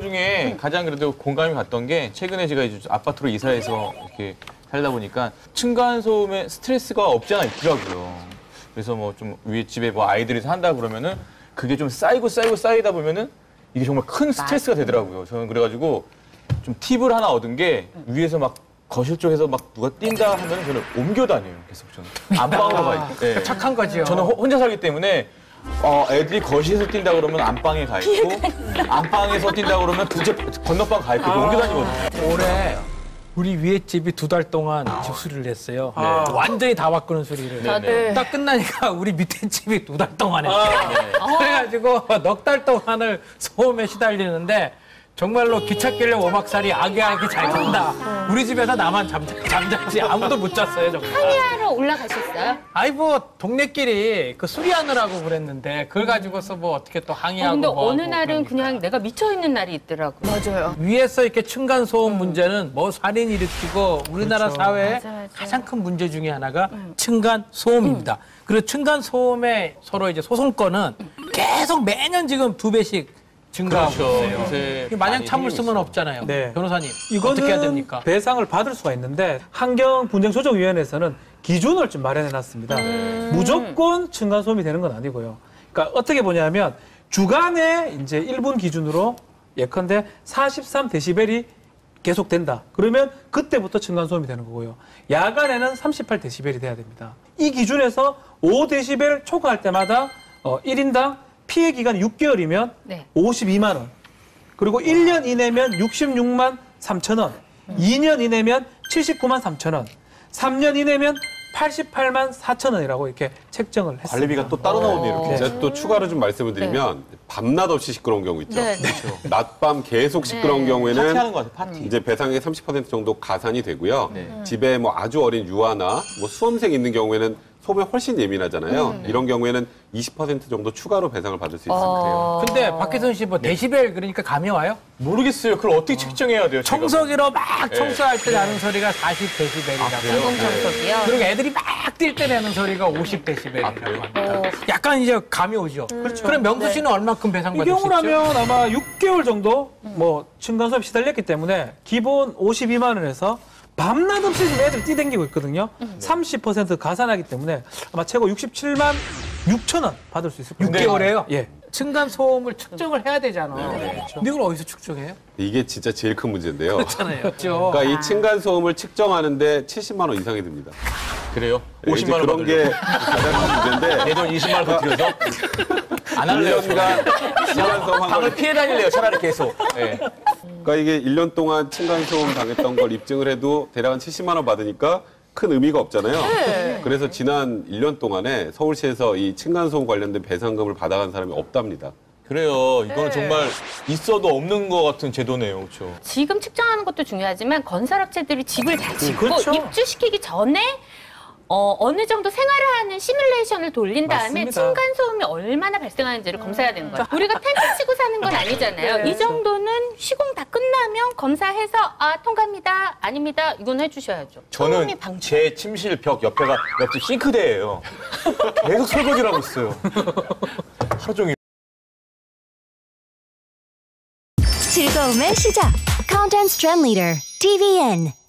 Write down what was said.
중에 가장 그래도 공감이 갔던 게 최근에 제가 이제 아파트로 이사해서 이렇게 살다 보니까 층간소음에 스트레스가 없지 않아 있더라고요. 그래서 뭐 좀 위에 집에 뭐 아이들이 산다 그러면은 그게 좀 쌓이다 보면은 이게 정말 큰 스트레스가 되더라고요. 저는 그래가지고 좀 팁을 하나 얻은 게 위에서 막 거실 쪽에서 막 누가 뛴다 하면 저는 옮겨 다녀요. 계속 저는 안방으로 가 있고. 네. 착한 거지요. 저는 혼자 살기 때문에 애들이 거실에서 뛴다 그러면 안방에 가 있고 안방에서 뛴다 그러면 건너방 가 있고 옮겨 다니거든요. 올해 우리 위에 집이 2달 동안 집수리를 했어요. 네. 완전히 다 바꾸는 소리를. 네. 딱 끝나니까 우리 밑에 집이 2달 동안 했어요. 그래가지고 넉 달 동안을 소음에 시달리는데 정말로 기찻길에 오박살이 아기아기 잘 간다. 우리 집에서 나만 잠잤지 아무도 못 잤어요 정말. 항의하러 올라가셨어요? 아이 뭐 동네끼리 그 수리하느라고 그랬는데 그걸 가지고서 뭐 어떻게 또 항의하고 근데 뭐 어느 하고 날은 그러니까. 그냥 내가 미쳐있는 날이 있더라고. 맞아요. 위에서 이렇게 층간 소음 문제는 뭐 살인 일으키고 우리나라 사회의 맞아. 가장 큰 문제 중에 하나가 층간 소음입니다. 그리고 층간 소음의 서로 이제 소송권은 계속 매년 지금 2배씩 증가하고 있어요. 요새 마냥 많이 참을 생기고 수는 있어요. 없잖아요. 네. 변호사님 이거는 어떻게 해야 됩니까? 배상을 받을 수가 있는데 환경분쟁조정위원회에서는 기준을 좀 마련해놨습니다. 무조건 층간소음이 되는 건 아니고요. 그러니까 어떻게 보냐면 주간에 이제 1분 기준으로 예컨대 43데시벨이 계속된다. 그러면 그때부터 층간소음이 되는 거고요. 야간에는 38데시벨이 돼야 됩니다. 이 기준에서 5데시벨 초과할 때마다 1인당 피해 기간이 6개월이면 네. 52만 원. 그리고 1년 이내면 66만 3천 원. 2년 이내면 79만 3천 원. 3년 이내면 88만 4천 원이라고 이렇게 책정을 했습니다. 관리비가 또 따로 나오네요. 이렇게. 제가 또 추가로 좀 말씀을 드리면 밤낮 없이 시끄러운 경우 있죠. 네. 낮밤 계속 시끄러운 경우에는 파티하는 것 같아요. 파티. 이제 배상액 30% 정도 가산이 되고요. 네. 집에 뭐 아주 어린 유아나 뭐 수험생 있는 경우에는 소음에 훨씬 예민하잖아요. 이런 경우에는 20% 정도 추가로 배상을 받을 수 있습니다. 근데 박혜선 씨 뭐 데시벨 그러니까 감이 와요? 모르겠어요. 그걸 어떻게 측정해야 돼요? 제가? 청소기로 막 청소할 때 나는 소리가 40데시벨이라고. 인공청소기요? 그리고 애들이 막 뛸 때 내는 소리가 50데시벨이라고 합니다. 약간 이제 감이 오죠. 그렇죠. 그럼 명수 씨는 얼마큼 이 배상받을 수 있죠? 경우라면 아마 6개월 정도 뭐 층간소음에 시달렸기 때문에 기본 52만 원에서 밤낮 없이 지금 애들 뛰댕기고 있거든요. 30% 가산하기 때문에 아마 최고 67만 6천 원 받을 수 있을 거예요. 6개월에요? 예. 층간 소음을 측정을 해야 되잖아. 근데 이걸 어디서 측정해요? 이게 진짜 제일 큰 문제인데요. 그렇잖아요. 그렇죠. 그러니까 이 층간소음을 측정하는데 70만 원 이상이 듭니다. 그래요? 네, 이제 50만 원 그런 게 가장 큰 문제인데 예전 20만 원 더 드려서 안 할래요. 1년간 층간소음 한 방을 걸, 피해 다닐래요. 차라리 계속. 네. 그러니까 이게 1년 동안 층간소음 당했던 걸 입증을 해도 대략 한 70만 원 받으니까 큰 의미가 없잖아요. 그래서 지난 1년 동안에 서울시에서 이 층간소음 관련된 배상금을 받아간 사람이 없답니다. 그래요. 이거는 정말 있어도 없는 것 같은 제도네요. 그렇죠. 지금 측정하는 것도 중요하지만 건설업체들이 집을 다 짓고 그렇죠. 입주시키기 전에 어느 정도 생활을 하는 시뮬레이션을 돌린 다음에 맞습니다. 층간소음이 얼마나 발생하는지를 검사해야 되는 거예요. 우리가 텐트 치고 사는 건 아니잖아요. 이 정도는 시공 다 끝나면 검사해서 통과입니다, 아닙니다, 이건 해주셔야죠. 저는 소음이 방지. 제 침실 벽 옆에가 옆집 싱크대예요. 계속 설거지를 하고 있어요. 하루 종일. 즐거움의 시작. Content Trend Leader, TVN.